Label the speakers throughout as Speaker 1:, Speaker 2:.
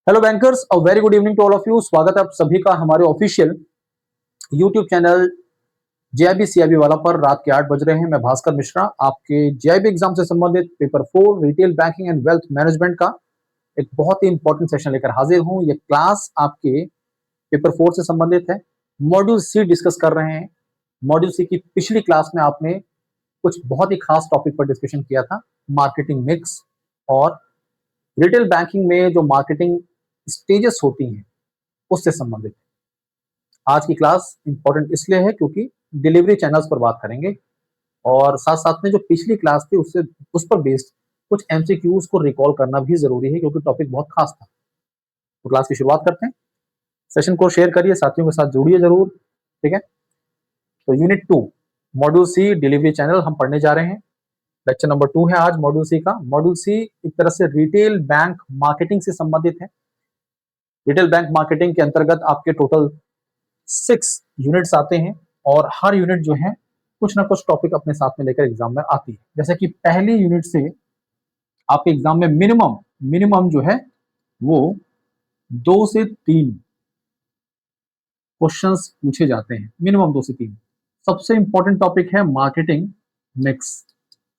Speaker 1: Hello bankers, a very good evening to all of you. स्वागत है आप सभी का हमारे official YouTube channel JIB CIB वाला पर। रात के 8 बज रहे हैं। मैं भास्कर मिश्रा आपके जेआईबी एग्जाम से संबंधित paper 4 retail banking and wealth management का एक बहुत ही इंपॉर्टेंट सेशन लेकर हाजिर हूं। ये क्लास आपके पेपर 4 से संबंधित है। मॉड्यूल सी डिस्कस कर रहे हैं। मॉड्यूल सी की पिछली क्लास में आपने कुछ बहुत ही खास टॉपिक पर डिस्कशन किया था, मार्केटिंग मिक्स और रिटेल बैंकिंग में जो मार्केटिंग स्टेजेस होती हैं उससे संबंधित। आज की क्लास इंपॉर्टेंट इसलिए है क्योंकि डिलीवरी चैनल्स पर बात करेंगे और साथ साथ में जो पिछली क्लास थी उससे उस पर बेस्ड कुछ एमसीक्यूज को रिकॉल करना भी जरूरी है क्योंकि टॉपिक बहुत खास था। तो क्लास की शुरुआत करते हैं। सेशन को शेयर करिए, साथियों के साथ जुड़िए जरूर। ठीक है, तो यूनिट 2 मॉड्यूल सी डिलीवरी चैनल हम पढ़ने जा रहे हैं। लेक्चर नंबर 2 है आज मॉड्यूल सी का। मॉड्यूल सी एक तरह से रिटेल बैंक मार्केटिंग से संबंधित है। रिटेल बैंक मार्केटिंग के अंतर्गत आपके टोटल 6 यूनिट्स आते हैं और हर यूनिट जो है कुछ ना कुछ टॉपिक अपने साथ में लेकर एग्जाम में आती है। जैसे कि पहली यूनिट से आपके एग्जाम में मिनिमम मिनिमम जो है वो 2 से 3 क्वेश्चंस पूछे जाते हैं। मिनिमम 2 से 3। सबसे इंपॉर्टेंट टॉपिक है मार्केटिंग मिक्स।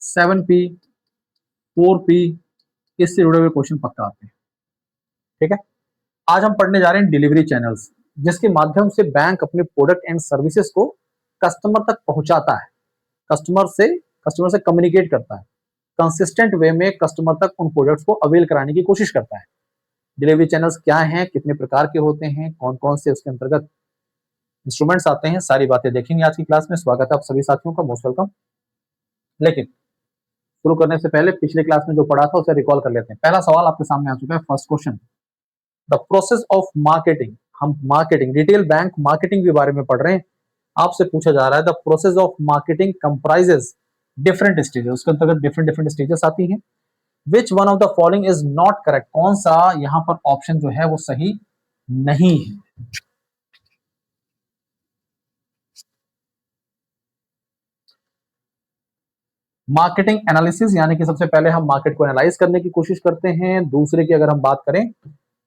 Speaker 1: 7P 4P इससे जुड़े हुए क्वेश्चन पक्का आते हैं। ठीक है, आज हम पढ़ने जा रहे हैं डिलीवरी चैनल्स, जिसके माध्यम से बैंक अपने प्रोडक्ट एंड सर्विसेज को कस्टमर तक पहुंचाता है, कस्टमर से कम्युनिकेट करता है, कंसिस्टेंट वे में कस्टमर तक उन प्रोडक्ट्स को अवेल कराने की कोशिश करता है। डिलीवरी चैनल्स क्या हैं, कितने प्रकार के होते हैं, कौन कौन से उसके अंतर्गत इंस्ट्रूमेंट्स आते हैं, सारी बातें देखेंगे आज की क्लास में। स्वागत है आप सभी साथियों का, मोस्ट वेलकम। लेकिन शुरू करने से पहले पिछले क्लास में जो पढ़ा था उसे रिकॉल कर लेते हैं। पहला सवाल आपके सामने आ चुका है, first question. The process of marketing. हम मार्केटिंग, रिटेल बैंक मार्केटिंग के बारे में पढ़ रहे हैं। आपसे पूछा जा रहा है the process of marketing comprises different stages. उसके अंतर्गत डिफरेंट डिफरेंट स्टेजेस आती हैं। Which one of the following is not correct. कौन सा यहां पर ऑप्शन जो है वो सही नहीं है। मार्केटिंग एनालिसिस, यानी कि सबसे पहले हम मार्केट को एनालाइज करने की कोशिश करते हैं। दूसरे की अगर हम बात करें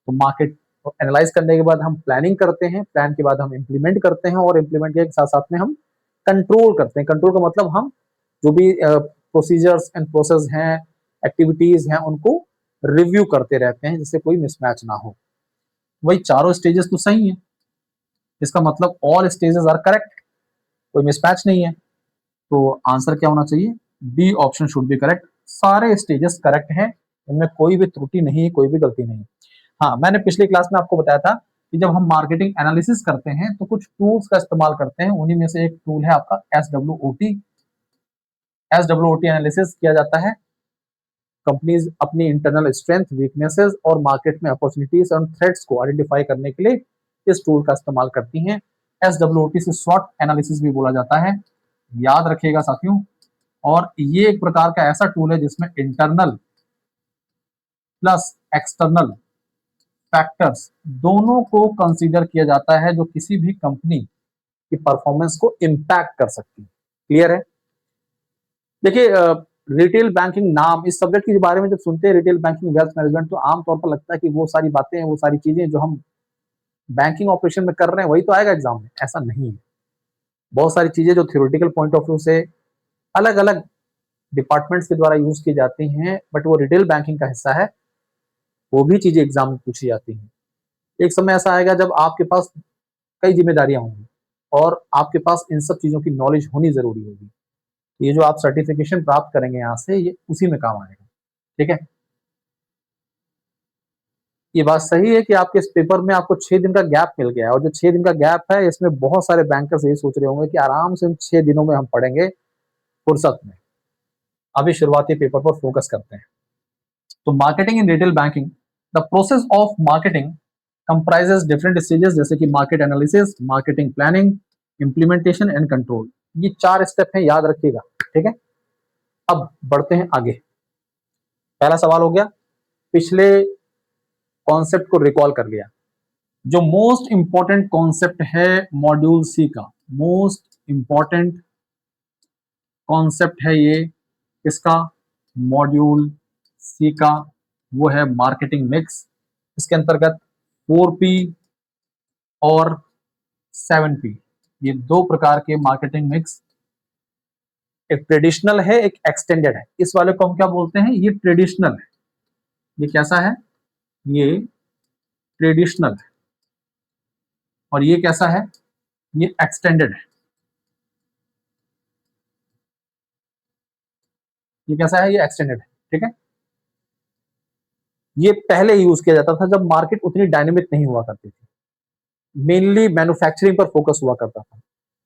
Speaker 1: तो मार्केट को एनालाइज करने के बाद हम प्लानिंग करते हैं, प्लान के बाद हम इंप्लीमेंट करते हैं और इंप्लीमेंट के साथ साथ में हम कंट्रोल करते हैं। कंट्रोल का मतलब हम जो भी प्रोसीजर्स एंड प्रोसेस हैं, एक्टिविटीज हैं, उनको रिव्यू करते रहते हैं जिससे कोई मिसमैच ना हो। वही चारों स्टेजेस तो सही है, इसका मतलब ऑल स्टेजेस आर करेक्ट, कोई मिसमैच नहीं है। तो आंसर क्या होना चाहिए? B option should be correct. सारे स्टेजेस करेक्ट हैं, इनमें कोई भी त्रुटि नहीं है, कोई भी गलती नहीं है। हाँ, मैंने पिछली क्लास में आपको बताया था कि जब हम मार्केटिंग एनालिसिस करते हैं तो कुछ टूल्स का इस्तेमाल करते हैं। उन्हीं में से एक टूल है आपका SWOT। SWOT एनालिसिस किया जाता है। कंपनीज अपनी इंटरनल स्ट्रेंथ, वीकनेसेस और मार्केट में अपॉर्चुनिटीज और थ्रेट्स को आइडेंटिफाई करने के लिए इस टूल का इस्तेमाल करती हैं। SWOT से शॉर्ट एनालिसिस भी बोला जाता है, याद रखिएगा साथियों। और ये एक प्रकार का ऐसा टूल है जिसमें इंटरनल प्लस एक्सटर्नल फैक्टर्स दोनों को कंसीडर किया जाता है जो किसी भी कंपनी की परफॉर्मेंस को इंपैक्ट कर सकती है। क्लियर है? देखिए, रिटेल बैंकिंग नाम, इस सब्जेक्ट के बारे में जब सुनते हैं रिटेल बैंकिंग वेल्थ मैनेजमेंट, तो आमतौर पर लगता है कि वो सारी बातें हैं, वो सारी चीजें जो हम बैंकिंग ऑपरेशन में कर रहे हैं वही तो आएगा एग्जाम में। ऐसा नहीं है। बहुत सारी चीजें जो थ्योरेटिकल पॉइंट ऑफ व्यू से अलग अलग डिपार्टमेंट्स के द्वारा यूज की जाती हैं, बट वो रिटेल बैंकिंग का हिस्सा है, वो भी चीजें एग्जाम में पूछी जाती हैं। एक समय ऐसा आएगा जब आपके पास कई जिम्मेदारियां होंगी और आपके पास इन सब चीजों की नॉलेज होनी जरूरी होगी। ये जो आप सर्टिफिकेशन प्राप्त करेंगे यहाँ से, ये उसी में काम आएगा। ठीक है, ये बात सही है कि आपके इस पेपर में आपको 6 दिन का गैप मिल गया है और जो 6 दिन का गैप है इसमें बहुत सारे बैंकर्स ये सोच रहे होंगे कि आराम से इन 6 दिनों में हम पढ़ेंगे फुर्सत में। अभी शुरुआती पेपर पर फोकस करते हैं। तो marketing in retail banking, the process of marketing comprises different stages, जैसे कि market analysis, marketing planning, implementation and control. ये 4 स्टेप हैं, याद रखिएगा। ठीक है, अब बढ़ते हैं आगे। पहला सवाल हो गया, पिछले कॉन्सेप्ट को रिकॉल कर लिया। जो मोस्ट इंपॉर्टेंट कॉन्सेप्ट है मॉड्यूल सी का, मोस्ट इंपॉर्टेंट कॉन्सेप्ट है ये इसका, मॉड्यूल सी का, वो है मार्केटिंग मिक्स। इसके अंतर्गत 4P और 7P, ये दो प्रकार के मार्केटिंग मिक्स, एक ट्रेडिशनल है एक एक्सटेंडेड है। इस वाले को हम क्या बोलते हैं, ये ट्रेडिशनल है। ये कैसा है, ये ट्रेडिशनल है। और ये कैसा है, ये एक्सटेंडेड है। ये कैसा है, ये एक्सटेंडेड है। ठीक है, ये पहले यूज किया जाता था जब मार्केट उतनी डायनेमिक नहीं हुआ करती थी, मेनली मैन्युफैक्चरिंग पर फोकस हुआ करता था।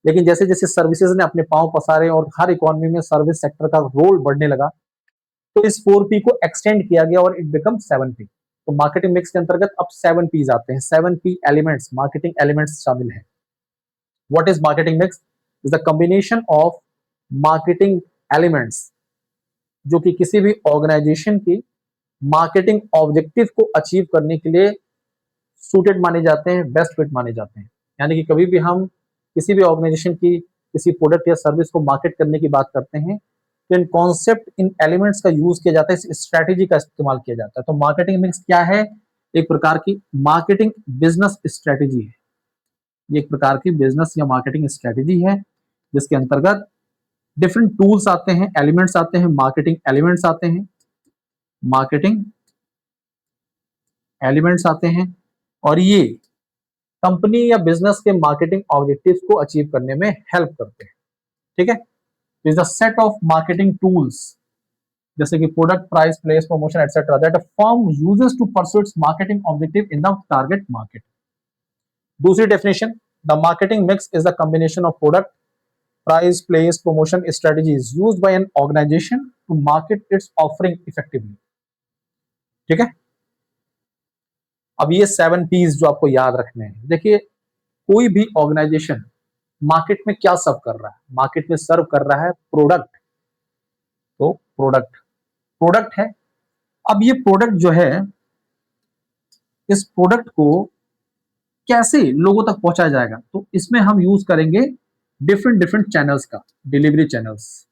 Speaker 1: लेकिन जैसे जैसे सर्विसेज ने अपने पांव पसारे और हर इकोनॉमी में सर्विस सेक्टर का रोल बढ़ने लगा, तो इस 4P को एक्सटेंड किया गया और इट बिकम 7P। तो मार्केटिंग मिक्स के अंतर्गत अब 7Ps आते हैं। 7P एलिमेंट्स, मार्केटिंग एलिमेंट्स शामिल हैं। What is marketing mix? Is the combination of marketing elements जो कि किसी भी ऑर्गेनाइजेशन की मार्केटिंग ऑब्जेक्टिव को अचीव करने के लिए सूटेड माने जाते हैं, बेस्ट फिट माने जाते हैं। यानी कि कभी भी हम किसी भी ऑर्गेनाइजेशन की किसी प्रोडक्ट या सर्विस को मार्केट करने की बात करते हैं तो इन कॉन्सेप्ट, इन एलिमेंट्स का यूज किया जाता है, इस स्ट्रैटेजी का इस्तेमाल किया जाता है। तो मार्केटिंग मिक्स क्या है? एक प्रकार की मार्केटिंग बिजनेस स्ट्रैटेजी है। ये एक प्रकार की बिजनेस या मार्केटिंग स्ट्रैटेजी है जिसके अंतर्गत डिफरेंट टूल्स आते हैं, एलिमेंट्स आते हैं, मार्केटिंग एलिमेंट्स आते हैं, मार्केटिंग एलिमेंट्स आते हैं, और ये कंपनी या बिजनेस के मार्केटिंग ऑब्जेक्टिव्स को अचीव करने में हेल्प करते हैं। ठीक है, is the set of marketing tools जैसे कि product, price, place, promotion etcetera that a firm uses to pursue its marketing objective in the target market. दूसरी definition, the marketing mix is the combination of product, price, place, promotion strategies used by an organization to market its offering effectively। ठीक है, अब ये 7Ps जो आपको याद रखने हैं। देखिए, कोई भी ऑर्गेनाइजेशन मार्केट में क्या सर्व कर रहा है? मार्केट में सर्व कर रहा है प्रोडक्ट। तो प्रोडक्ट है। अब ये प्रोडक्ट जो है, इस प्रोडक्ट को कैसे लोगों तक पहुंचाया जाएगा? तो इसमें हम यूज करेंगे डिफरेंट डिफरेंट चैनल्स का, डिलीवरी चैनल्स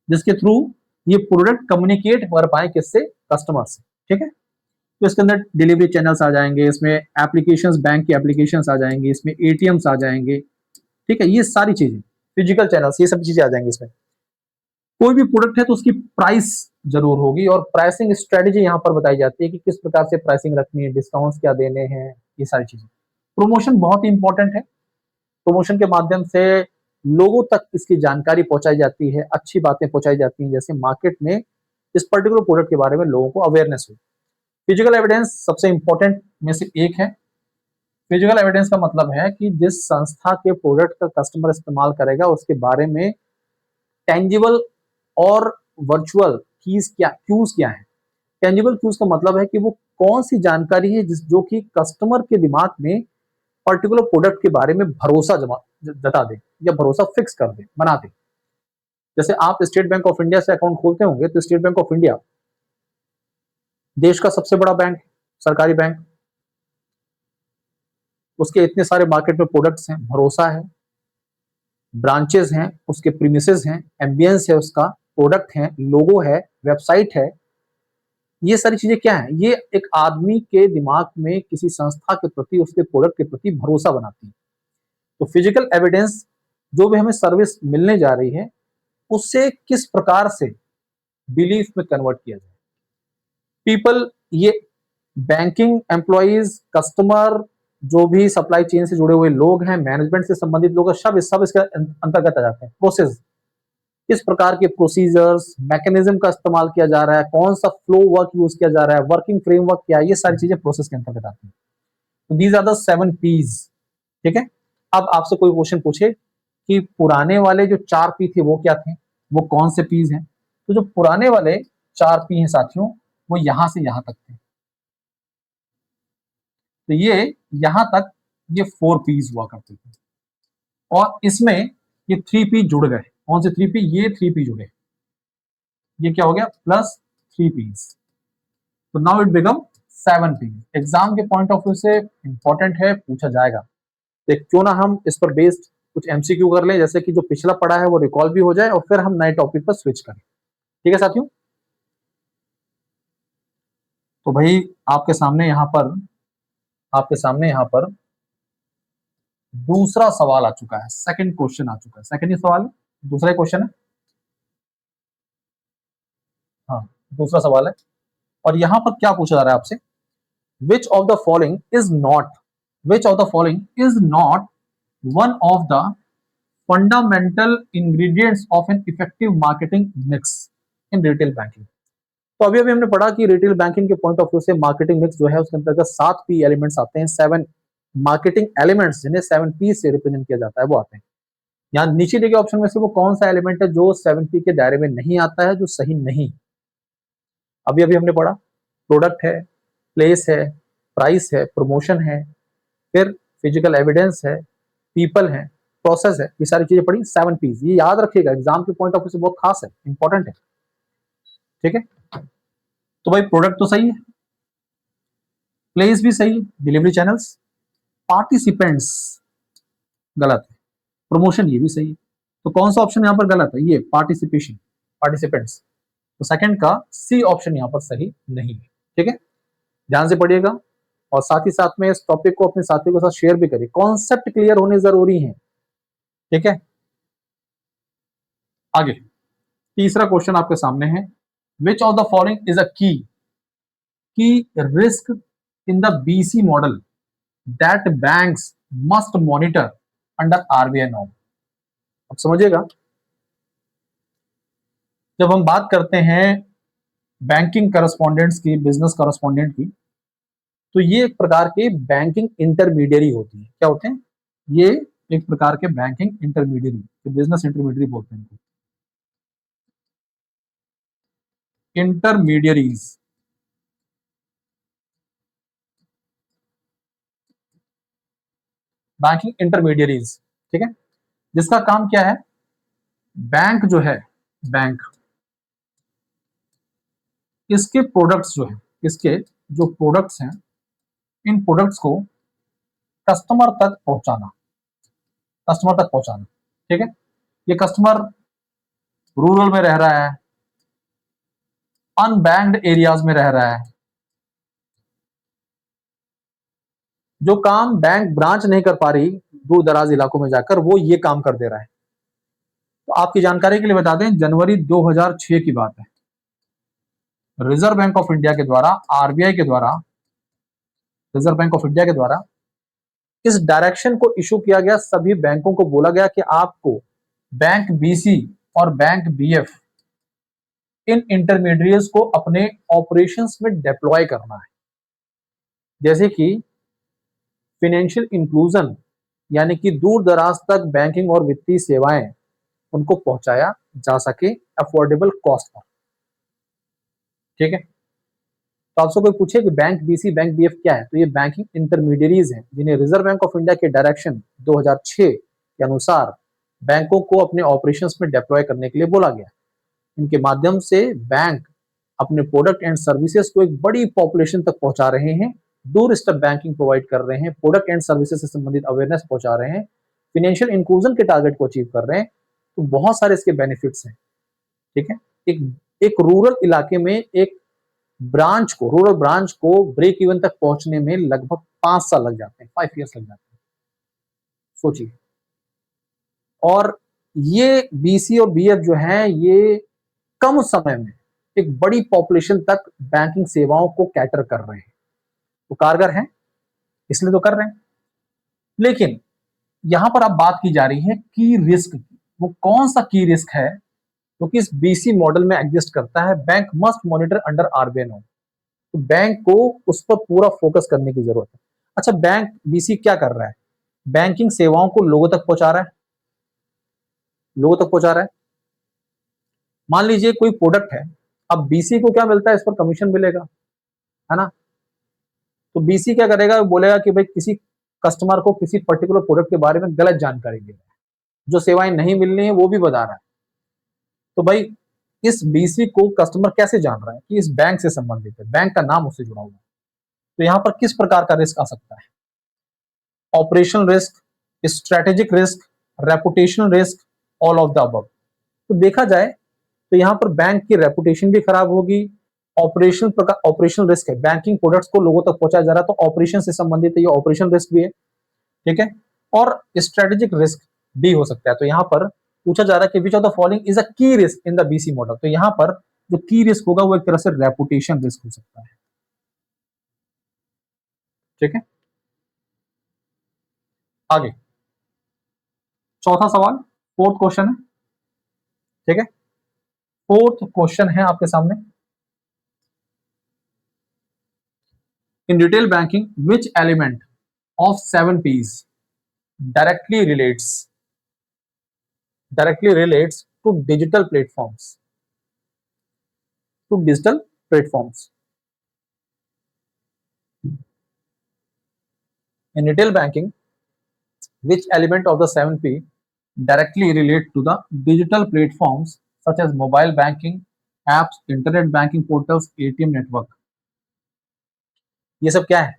Speaker 1: जिसके थ्रू ये प्रोडक्ट कम्युनिकेट कर पाए किससे? कस्टमर से। ठीक है, तो इसके अंदर डिलीवरी चैनल्स आ जाएंगे, इसमें एप्लीकेशंस, बैंक की एप्लीकेशंस आ जाएंगे, इसमें एटीएम्स आ जाएंगे। ठीक है, ये सारी चीजें, फिजिकल चैनल्स, ये सब चीजें आ जाएंगी इसमें। कोई भी प्रोडक्ट है तो उसकी प्राइस जरूर होगी और प्राइसिंग स्ट्रेटेजी यहाँ पर बताई जाती है कि किस प्रकार से प्राइसिंग रखनी है, डिस्काउंट्स क्या देने हैं, ये सारी चीजें। प्रमोशन बहुत ही इंपॉर्टेंट है। प्रमोशन के माध्यम से लोगों तक इसकी जानकारी पहुंचाई जाती है, अच्छी बातें पहुंचाई जाती हैं, जैसे मार्केट में इस पर्टिकुलर प्रोडक्ट के बारे में लोगों को अवेयरनेस हो। फिजिकल एविडेंस सबसे इंपॉर्टेंट में से एक है। फिजिकल एविडेंस का मतलब है कि जिस संस्था के प्रोडक्ट का कस्टमर इस्तेमाल करेगा उसके बारे में टेंजिबल और वर्चुअल क्यूज क्या है। टेंजिबल क्यूज का मतलब है कि वो कौन सी जानकारी है जो कि कस्टमर के दिमाग में पर्टिकुलर प्रोडक्ट के बारे में भरोसा जता दे या भरोसा फिक्स कर दे, बना दे। जैसे आप स्टेट बैंक ऑफ इंडिया से अकाउंट खोलते होंगे तो स्टेट बैंक ऑफ इंडिया देश का सबसे बड़ा बैंक, सरकारी बैंक, उसके इतने सारे मार्केट में प्रोडक्ट्स हैं, भरोसा है, ब्रांचेस हैं, उसके प्रीमिसेस हैं, एम्बियंस है, उसका प्रोडक्ट है, लोगो है, वेबसाइट है। ये सारी चीजें क्या है? ये एक आदमी के दिमाग में किसी संस्था के प्रति, उसके प्रोडक्ट के प्रति भरोसा बनाती है। तो फिजिकल एविडेंस जो भी हमें सर्विस मिलने जा रही है उससे किस प्रकार से बिलीफ में कन्वर्ट किया जाए। पीपल, ये बैंकिंग एम्प्लॉइज, कस्टमर, जो भी सप्लाई चेन से जुड़े हुए लोग हैं, मैनेजमेंट से संबंधित लोग, सब इसके अंतर्गत आ जाते हैं। प्रोसेस, किस प्रकार के प्रोसीजर्स, मैकेनिज्म का इस्तेमाल किया जा रहा है, कौन सा फ्लो वर्क यूज किया जा रहा है, वर्किंग फ्रेमवर्क क्या है, ये सारी चीजें प्रोसेस के अंतर्गत आती हैं। तो दीज आर द 7Ps। ठीक है, अब आपसे कोई क्वेश्चन पूछे कि पुराने वाले जो 4P थे वो क्या थे, वो कौन से Ps हैं? तो जो पुराने वाले 4P हैं साथियों, वो यहां से यहां तक थे। तो ये यहां तक ये 4Ps हुआ करते थे और इसमें ये 3P जुड़ गए। कौन से 3P? ये 3P जुड़े, ये क्या हो गया? Plus 3Ps। तो now it become 7P। Exam के पॉइंट ऑफ व्यू से इंपॉर्टेंट है, पूछा जाएगा। तो क्यों ना हम इस पर बेस्ड कुछ MCQ कर लें, जैसे कि जो पिछला पढ़ा है वो रिकॉल भी हो जाए और फिर हम नए टॉपिक पर स्विच करें। ठीक है साथियों। तो भाई आपके सामने यहाँ पर दूसरा सवाल आ चुका है, सेकंड क्वेश्चन आ चुका है, सेकंड ही सवाल है, दूसरा क्वेश्चन है। हाँ, दूसरा सवाल है और यहां पर क्या पूछा जा रहा है आपसे, विच of the following is not one of the fundamental ingredients of an effective marketing mix in retail banking. तो अभी अभी हमने पढ़ा कि रिटेल बैंकिंग के पॉइंट ऑफ व्यू से मार्केटिंग मिक्स जो है उसके अंतर्गत 7 पी एलिमेंट्स आते हैं, 7 मार्केटिंग एलिमेंट्स जिन्हें 7 पी से रिप्रेजेंट किया जाता है वो आते हैं। यहाँ नीचे दिए गए ऑप्शन में से वो कौन सा एलिमेंट है जो 7 पी के दायरे में नहीं आता है, जो सही नहीं। अभी अभी हमने पढ़ा प्रोडक्ट है, प्लेस है, प्राइस है, प्रमोशन है, फिर फिजिकल एविडेंस है, पीपल है, प्रोसेस है, ये सारी चीजें पढ़ी 7 पीस। ये याद रखिएगा, एग्जाम के पॉइंट ऑफ व्यू से बहुत खास है, इंपॉर्टेंट है। ठीक है, तो भाई प्रोडक्ट तो सही है, प्लेस भी सही है, डिलीवरी चैनल्स, पार्टिसिपेंट्स गलत है, प्रमोशन ये भी सही है। तो कौन सा ऑप्शन यहाँ पर गलत है? ये पार्टिसिपेशन, पार्टिसिपेंट्स। तो सेकंड का सी ऑप्शन यहाँ पर सही नहीं है। ठीक है, ध्यान से पढ़िएगा और साथ ही साथ में इस टॉपिक को अपने साथियों के साथ शेयर भी करिए, कॉन्सेप्ट क्लियर होने जरूरी है। ठीक है, आगे तीसरा क्वेश्चन आपके सामने है, which of the following is a key risk in the BC model that banks must monitor under RBI norm. अब समझिएगा, जब हम बात करते हैं बैंकिंग करस्पॉन्डेंट्स की, बिजनेस करस्पॉन्डेंट की, तो ये एक प्रकार के बैंकिंग इंटरमीडियरी होती है। क्या होते हैं? ये एक प्रकार के बैंकिंग इंटरमीडियरी, बिजनेस इंटरमीडियरी बोलते हैं इनको, इंटरमीडियरीज। बैंकिंग इंटरमीडियरीज, ठीक है, जिसका काम क्या है, बैंक जो है, बैंक इसके प्रोडक्ट्स जो है, इसके जो प्रोडक्ट्स हैं, इन प्रोडक्ट्स को कस्टमर तक पहुंचाना, कस्टमर तक पहुंचाना। ठीक है, ये कस्टमर रूरल में रह रहा है, अनबैंक्ड एरियाज में रह रहा है, जो काम बैंक ब्रांच नहीं कर पा रही दूर दराज इलाकों में जाकर, वो ये काम कर दे रहा है। तो आपकी जानकारी के लिए बता दें, जनवरी 2006 की बात है, रिजर्व बैंक ऑफ इंडिया के द्वारा, आरबीआई के द्वारा, रिजर्व बैंक ऑफ इंडिया के द्वारा इस डायरेक्शन को इशू किया गया, सभी बैंकों को बोला गया कि आपको बैंक बीसी और बैंक बीएफ इन इंटरमीडिएट्स को अपने ऑपरेशंस में डिप्लॉय करना है, जैसे कि फाइनेंशियल इंक्लूजन, यानी कि दूर दराज तक बैंकिंग और वित्तीय सेवाएं उनको पहुंचाया जा सके अफोर्डेबल कॉस्ट पर। ठीक है, तो आपसे कोई पूछे कि बैंक बीसी बैंक बीएफ क्या है, तो ये बैंकिंग इंटरमीडियरीज हैं जिन्हें रिजर्व बैंक ऑफ इंडिया के डायरेक्शन 2006 के अनुसार बैंकों को अपने ऑपरेशंस में डिप्लॉय करने के लिए बोला गया। इनके माध्यम से बैंक अपने प्रोडक्ट एंड सर्विसेज को एक बड़ी पॉपुलेशन तक पहुंचा रहे हैं, डोर स्टेप बैंकिंग प्रोवाइड कर रहे हैं, प्रोडक्ट एंड सर्विसेज से संबंधित अवेयरनेस पहुंचा रहे हैं, फाइनेंशियल इंक्लूजन के टारगेट को अचीव कर रहे हैं। तो बहुत सारे इसके बेनिफिट्स हैं। ठीक है, एक रूरल इलाके में एक ब्रांच को, रूरल ब्रांच को ब्रेक इवन तक पहुंचने में लगभग 5 साल लग जाते हैं, 5 ईयर्स लग जाते हैं, सोचिए। और ये बीसी और बीएफ जो है, ये कम समय में एक बड़ी पॉपुलेशन तक बैंकिंग सेवाओं को कैटर कर रहे हैं, तो कारगर हैं, इसलिए तो कर रहे हैं। लेकिन यहां पर अब बात की जा रही है की रिस्क की, वो कौन सा की रिस्क है जो कि इस बीसी मॉडल में एग्जिस्ट करता है, bank must monitor under RBI norm. तो बैंक को उस पर पूरा फोकस करने की जरूरत है। अच्छा, बैंक बीसी क्या कर रहा है? बैंकिंग सेवाओं को लोगों तक पहुंचा रहा है, लोगों तक पहुंचा रहा है। मान लीजिए कोई प्रोडक्ट है, अब बीसी को क्या मिलता है, इस पर कमीशन मिलेगा, है ना। तो बीसी क्या करेगा, बोलेगा कि भाई किसी कस्टमर को किसी पर्टिकुलर प्रोडक्ट के बारे में गलत जानकारी दे रहा है, जो सेवाएं नहीं मिलनी है वो भी बता रहा है। तो भाई इस बीसी को कस्टमर कैसे जान रहा है कि इस बैंक से संबंधित है, बैंक का नाम उससे जुड़ा हुआ है। तो यहां पर किस प्रकार का रिस्क आ सकता है? Operational risk, strategic risk, reputational risk, all of the above. तो देखा जाए तो यहाँ पर बैंक की रेपुटेशन भी खराब होगी। ऑपरेशनल रिस्क है, बैंकिंग प्रोडक्ट्स को लोगों तक पहुंचाया जा रहा है तो ऑपरेशन से संबंधित है, ये ऑपरेशनल रिस्क भी है, ठीक है। और स्ट्रेटेजिक रिस्क भी हो सकता है। तो यहाँ पर पूछा जा रहा है कि which of the following is a key risk in the BC model. तो यहाँ पर जो की रिस्क होगा वो एक तरह से रेपुटेशन रिस्क हो सकता है, ठीक है। आगे चौथा सवाल, फोर्थ क्वेश्चन है, ठीक है। फोर्थ क्वेश्चन है आपके सामने, in retail banking which element of 7 P's directly relates to digital platforms. In retail banking, which element of the 7P directly relate to the digital platforms such as mobile banking, apps, internet banking portals, ATM network? ये सब क्या है?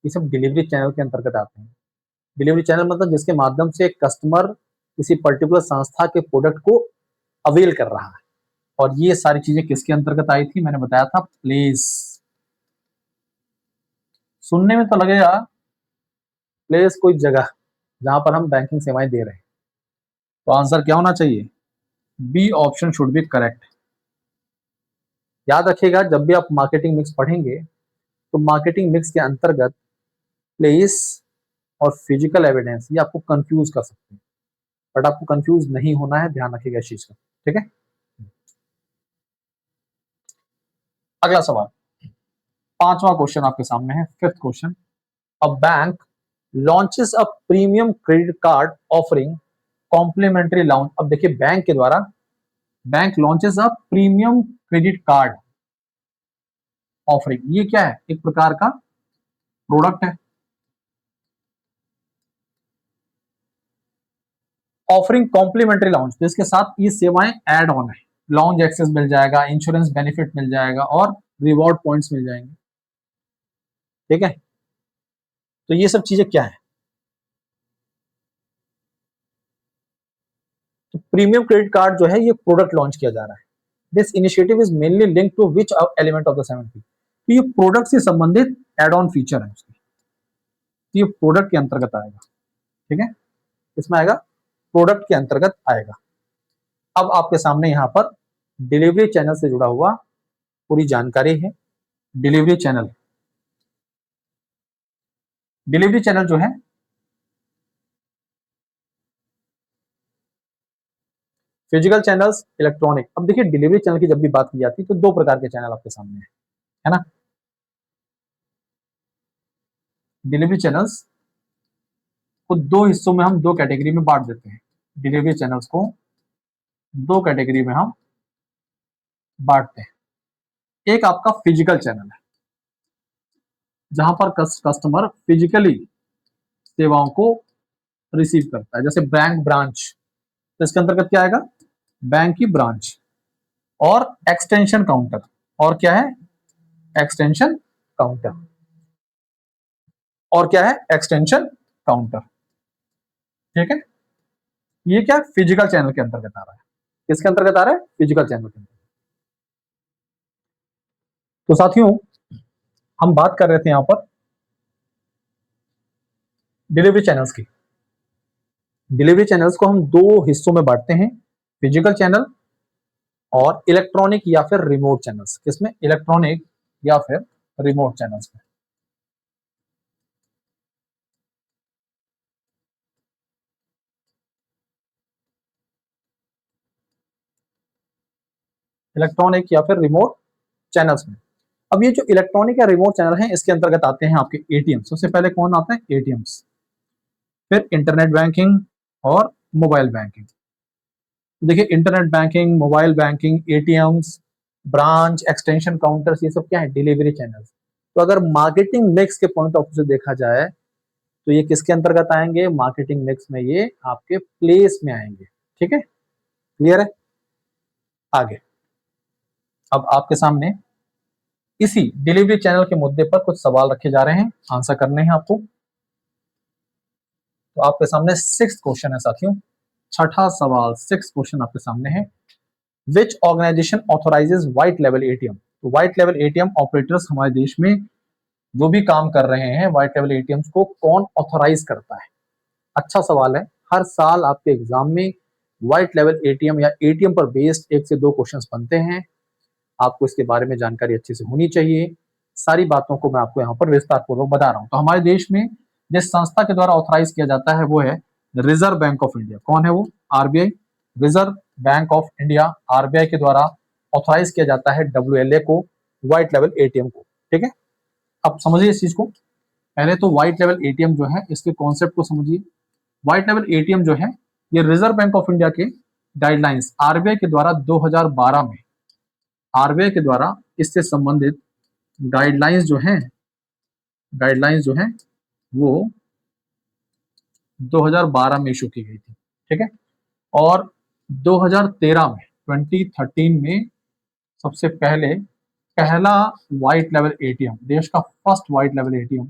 Speaker 1: ये सब delivery channel के अंतर्गत आते हैं। डिलीवरी चैनल मतलब जिसके माध्यम से कस्टमर किसी पर्टिकुलर संस्था के प्रोडक्ट को अवेल कर रहा है। और ये सारी चीजें किसके अंतर्गत आई थी? मैंने बताया था प्लेस। सुनने में तो लगेगा प्लेस कोई जगह जहां पर हम बैंकिंग सेवाएं दे रहे हैं, तो आंसर क्या होना चाहिए? B option should be correct. याद रखिएगा जब भी आप मार्केटिंग मिक्स पढ़ेंगे तो मार्केटिंग मिक्स के अंतर्गत प्लेस और फिजिकल एविडेंस ये आपको कंफ्यूज कर सकते हैं, बट आपको कंफ्यूज नहीं होना है, ध्यान रखिएगा इस चीज का, ठीक है। अगला सवाल, पांचवा क्वेश्चन आपके सामने है, fifth question. A bank launches a premium credit card offering complimentary lounge. अब देखिए बैंक के द्वारा bank launches a premium credit card offering, ये क्या है? एक प्रकार का प्रोडक्ट है। ऑफरिंग कॉम्प्लीमेंट्री लाउंज, जिसके साथ ये सेवाएं ऐड ऑन है। लॉन्ज एक्सेस मिल जाएगा, इंश्योरेंस बेनिफिट मिल जाएगा और रिवॉर्ड पॉइंट्स मिल जाएंगे, ठीक है। तो ये सब चीजें क्या है? तो प्रीमियम क्रेडिट कार्ड जो है ये प्रोडक्ट लॉन्च किया जा रहा है। This initiative is mainly link to which element of the 7P। तो ये प्रोडक्ट से संबंधित एड ऑन फीचर है उसकी, तो ये प्रोडक्ट के अंतर्गत आएगा, ठीक है। इसमें आएगा, प्रोडक्ट के अंतर्गत आएगा। अब आपके सामने यहां पर डिलीवरी चैनल से जुड़ा हुआ पूरी जानकारी है। डिलीवरी चैनल, डिलीवरी चैनल जो है फिजिकल चैनल्स, इलेक्ट्रॉनिक। अब देखिए डिलीवरी चैनल की जब भी बात की जाती है तो दो प्रकार के चैनल आपके सामने है ना। डिलीवरी चैनल्स को दो हिस्सों में हम दो कैटेगरी में बांट देते हैं। डिलीवरी चैनल्स को दो कैटेगरी में हम बांटते हैं। एक आपका फिजिकल चैनल है जहां पर कस्टमर फिजिकली सेवाओं को रिसीव करता है, जैसे बैंक ब्रांच, तो इसके अंतर्गत क्या आएगा? बैंक की ब्रांच। और एक्सटेंशन काउंटर, और क्या है? Extension counter. और क्या है? एक्सटेंशन काउंटर, ठीक है। ये क्या? फिजिकल चैनल के अंतर्गत आ रहा है। किसके अंतर्गत आ रहा है? फिजिकल चैनल के अंतर्गत। तो साथियों हम बात कर रहे थे यहां पर डिलीवरी चैनल्स की। डिलीवरी चैनल्स को हम दो हिस्सों में बांटते हैं, फिजिकल चैनल और इलेक्ट्रॉनिक या फिर रिमोट चैनल्स। किसमें? इलेक्ट्रॉनिक या फिर रिमोट चैनल्स में। इलेक्ट्रॉनिक या फिर रिमोट चैनल्स में। अब ये जो इलेक्ट्रॉनिक या रिमोट चैनल हैं इसके अंतर्गत आते हैं आपके एटीएम। सबसे पहले कौन आते हैं? एटीएम्स, फिर इंटरनेट बैंकिंग और मोबाइल बैंकिंग। देखिए internet banking, mobile banking, ATMs, branch, extension counters, ये सब क्या है? Delivery channels. तो अगर मार्केटिंग मिक्स के पॉइंट ऑफ व्यू से देखा जाए तो ये किसके अंतर्गत आएंगे? मार्केटिंग मिक्स में ये आपके प्लेस में आएंगे, ठीक है। क्लियर है? आगे अब आपके सामने इसी डिलीवरी चैनल के मुद्दे पर कुछ सवाल रखे जा रहे हैं, आंसर करने हैं आपको। तो आपके सामने सिक्स्थ क्वेश्चन है साथियों, छठा सवाल, सिक्स्थ क्वेश्चन आपके सामने है। विच ऑर्गेनाइजेशन ऑथोराइजेज व्हाइट लेवल एटीएम? तो व्हाइट लेवल एटीएम ऑपरेटर्स हमारे देश में जो भी काम कर रहे हैं व्हाइट लेवल एटीएम को कौन ऑथोराइज करता है? अच्छा सवाल है। हर साल आपके एग्जाम में व्हाइट लेवल एटीएम या एटीएम पर बेस्ड 1 से 2 क्वेश्चंस बनते हैं। आपको इसके बारे में जानकारी अच्छे से होनी चाहिए। सारी बातों को मैं आपको यहाँ पर विस्तार पूर्वक बता रहा हूँ। तो हमारे देश में जिस संस्था के द्वारा ऑथराइज किया जाता है वो है रिजर्व बैंक ऑफ इंडिया। कौन है वो? RBI. Reserve Bank of India RBI के द्वारा ऑथराइज किया जाता है WLA को, व्हाइट लेवल एटीएम को। ठीक है, अब समझिए इस चीज को। पहले तो व्हाइट लेवल एटीएम जो है इसके कॉन्सेप्ट को समझिए। व्हाइट लेवल एटीएम जो है ये रिजर्व बैंक ऑफ इंडिया के गाइडलाइंस आरबीआई के द्वारा 2012 में आरबीआई के द्वारा इससे संबंधित गाइडलाइंस जो है वो 2012 में इशू की गई थी। ठीक है, और 2013 में 2013 में सबसे पहला व्हाइट लेवल एटीएम, देश का फर्स्ट व्हाइट लेवल ATM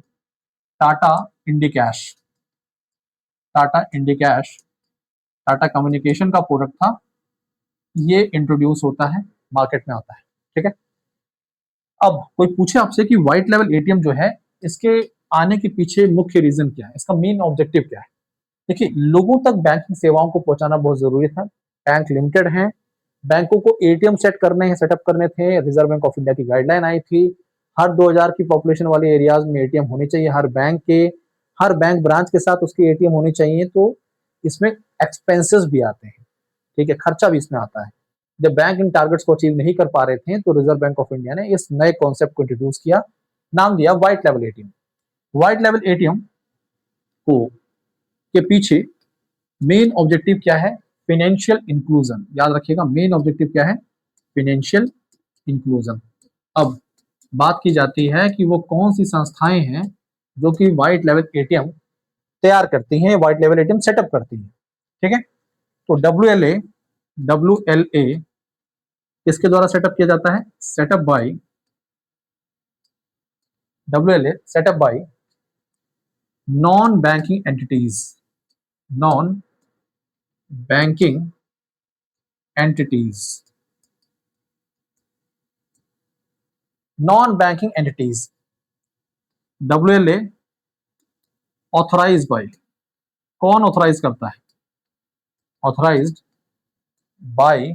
Speaker 1: Tata Indicash Tata communication का प्रोडक्ट था, ये इंट्रोड्यूस होता है, मार्केट में आता है। ठीक है, अब कोई पूछे आपसे कि व्हाइट लेवल एटीएम जो है इसके आने के पीछे मुख्य रीजन क्या है, इसका मेन ऑब्जेक्टिव क्या है? देखिए, लोगों तक बैंकिंग सेवाओं को पहुंचाना बहुत जरूरी था। बैंक लिमिटेड हैं, बैंकों को एटीएम सेटअप करने थे। रिजर्व बैंक ऑफ इंडिया की गाइडलाइन आई थी, हर 2000 की पॉपुलेशन वाले एरियाज में एटीएम होने चाहिए, हर बैंक ब्रांच के साथ उसके एटीएम होने चाहिए। तो इसमें एक्सपेंसेस भी आते हैं, ठीक है, खर्चा भी इसमें आता है। जब बैंक इन टारगेट्स को अचीव नहीं कर पा रहे थे तो रिजर्व बैंक ऑफ इंडिया ने इस नए कॉन्सेप्ट को इंट्रोड्यूस किया, नाम दिया व्हाइट लेवल एटीएम। व्हाइट लेवल एटीएम को के पीछे मेन ऑब्जेक्टिव क्या है? Financial inclusion. याद रखिएगा, मेन ऑब्जेक्टिव क्या है? Financial inclusion. अब बात की जाती है कि वो कौन सी संस्थाएं हैं जो कि व्हाइट लेवल एटीएम तैयार करती हैं, व्हाइट लेवल एटीएम सेटअप करती हैं। ठीक है, तो डब्ल्यू एल ए किसके द्वारा सेटअप किया जाता है? WLA setup by non banking entities WLA authorise by, कौन ऑथराइज करता है? Authorised by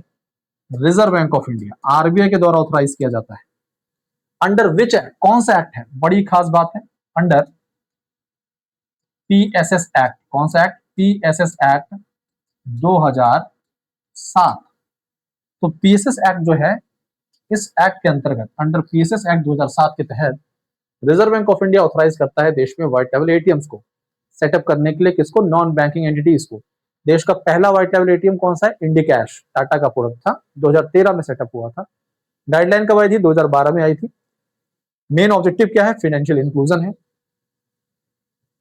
Speaker 1: Reserve Bank of India, RBI के द्वारा ऑथराइज किया जाता है। Under which act? कौन सा एक्ट है? बड़ी खास बात है, अंडर PSS एक्ट। कौन सा एक्ट? PSS act 2007। तो PSS एक्ट जो है, इस एक्ट के अंतर्गत अंडर PSS एक्ट 2007 के तहत Reserve Bank of India authorise करता है देश में व्हाइट लेवल एटीएम्स को सेटअप करने के लिए। किसको? नॉन बैंकिंग एंटिटीज को। देश का पहला व्हाइट लेवल एटीएम कौन सा है? इंडिकैश, टाटा का प्रोडक्ट था, 2013 में सेटअप हुआ था। गाइडलाइन कब आई थी? 2012 में आई थी। मेन ऑब्जेक्टिव क्या है? फाइनेंशियल इंक्लूजन है।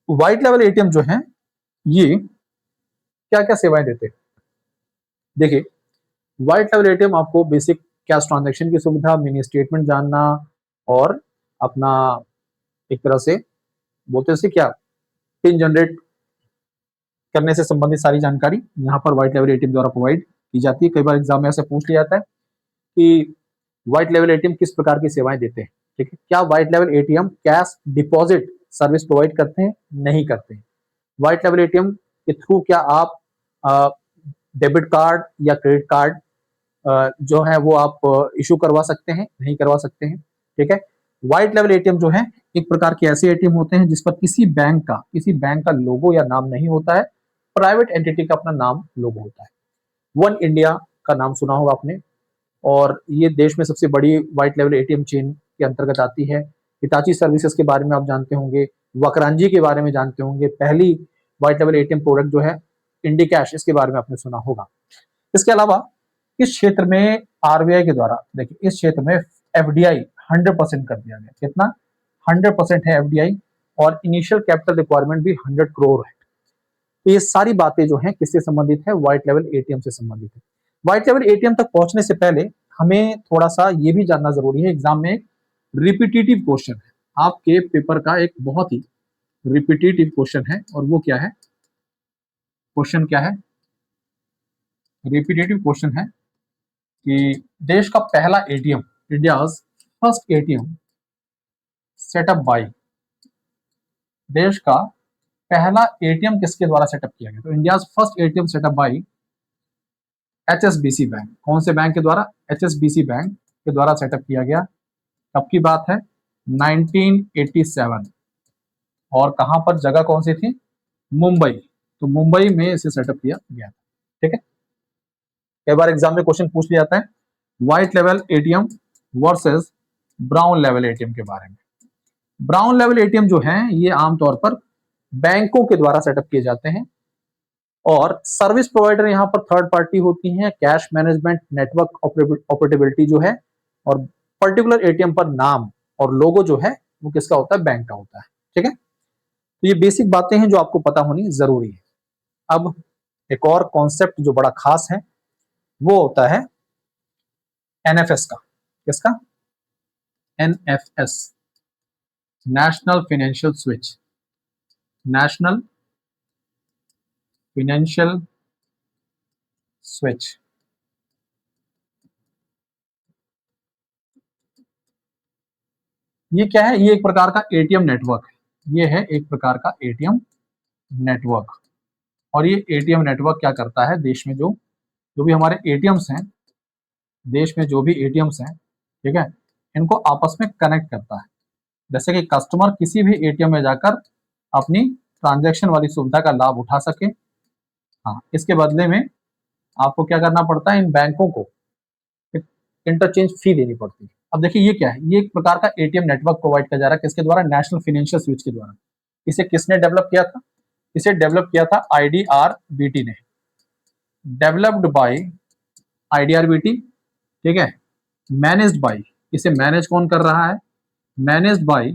Speaker 1: व्हाइट लेवल एटीएम जो है ये क्या क्या सेवाएं देते हैं? देखिए, व्हाइट लेवल एटीएम आपको बेसिक कैश ट्रांजैक्शन की सुविधा, मिनी स्टेटमेंट जानना और अपना एक तरह से बोलते हैं क्या, पिन जनरेट करने से संबंधित सारी जानकारी यहाँ पर व्हाइट लेवल एटीएम द्वारा प्रोवाइड की जाती है। कई बार एग्जाम में ऐसे पूछ लिया जाता है कि व्हाइट लेवल एटीएम किस प्रकार की सेवाएं देते हैं। ठीक है, क्या व्हाइट लेवल ATM cash deposit service provide करते हैं? नहीं करते हैं। व्हाइट लेवल एटीएम के थ्रू क्या आप डेबिट कार्ड या क्रेडिट कार्ड जो है वो आप इशू करवा सकते हैं? नहीं करवा सकते हैं। ठीक है, व्हाइट लेवल एटीएम जो है एक प्रकार के ऐसे एटीएम होते हैं जिस पर किसी बैंक का लोगो या नाम नहीं होता है, प्राइवेट एंटिटी का अपना नाम लोगो होता है। वन इंडिया का नाम सुना होगा आपने, और ये देश में सबसे बड़ी व्हाइट लेवल एटीएम चेन के अंतर्गत आती है। हिताची सर्विसेज के बारे में आप जानते होंगे, वक्रांजी के बारे में जानते होंगे, पहली व्हाइट लेवल एटीएम प्रोडक्ट जो है इंडिकैश, इसके बारे में आपने सुना होगा। इसके अलावा इस क्षेत्र में आरबीआई के द्वारा, देखिए इस क्षेत्र में एफडीआई 100% कर दिया गया। कितना? 100% है एफडीआई, और इनिशियल कैपिटल रिक्वायरमेंट भी 100 करोड़ है। तो ये सारी बातें जो हैं किससे संबंधित है? व्हाइट लेवल एटीएम से संबंधित है। व्हाइट लेवल एटीएम तक पहुंचने से पहले हमें थोड़ा सा ये भी जानना जरूरी है, एग्जाम में रिपीटेटिव क्वेश्चन है, आपके पेपर का एक बहुत ही रिपीटेटिव क्वेश्चन है, और वो क्या है? क्वेश्चन क्या है? रिपीटेटिव क्वेश्चन है कि देश का पहला ATM, India's first ATM setup by, देश का पहला एटीएम किसके द्वारा सेटअप किया गया? तो India's first ATM setup by HSBC bank. कौन से बैंक के द्वारा? एचएसबीसी बैंक के द्वारा सेटअप किया गया। कब की बात है? 1987। और कहां पर, जगह कौन सी थी? मुंबई। तो मुंबई में इसे सेटअप किया गया था। ठीक है, कई बार एग्जाम में क्वेश्चन पूछ लिया जाता है व्हाइट लेवल ATM versus brown level ATM के बारे में। ब्राउन लेवल एटीएम जो है ये आमतौर पर बैंकों के द्वारा सेटअप किए जाते हैं और सर्विस प्रोवाइडर यहाँ पर थर्ड पार्टी होती हैं। कैश मैनेजमेंट, नेटवर्क ऑपरेटेबिलिटी जो है, और पर्टिकुलर एटीएम पर नाम और लोगो जो है वो किसका होता है? बैंक का होता है। ठीक है, तो ये बेसिक बातें हैं जो आपको पता होनी जरूरी है। अब एक और कॉन्सेप्ट जो बड़ा खास है वो होता है एनएफएस का। किसका? NFS, national financial switch, national financial switch. ये क्या है? ये एक प्रकार का एटीएम नेटवर्क है। ये है एक प्रकार का एटीएम नेटवर्क। और ये एटीएम नेटवर्क क्या करता है? देश में जो जो भी हमारे एटीएम्स हैं, देश में जो भी एटीएम्स हैं, ठीक है, इनको आपस में कनेक्ट करता है। जैसे कि कस्टमर किसी भी एटीएम में जाकर अपनी ट्रांजैक्शन वाली सुविधा का लाभ उठा सके। हाँ, इसके बदले में आपको क्या करना पड़ता है? इन बैंकों को एक इंटरचेंज फी देनी पड़ती है। अब देखिए ये क्या है? ये एक प्रकार का एटीएम नेटवर्क प्रोवाइड किया जा रहा है। किसके द्वारा? नेशनल फाइनेंशियल स्विच के द्वारा। इसे किसने डेवलप किया था? इसे डेवलप किया था आईडीआरबीटी ने। डेवलप्ड बाय आईडीआरबीटी, ठीक है, मैनेज्ड बाय, इसे मैनेज कौन कर रहा है? Managed by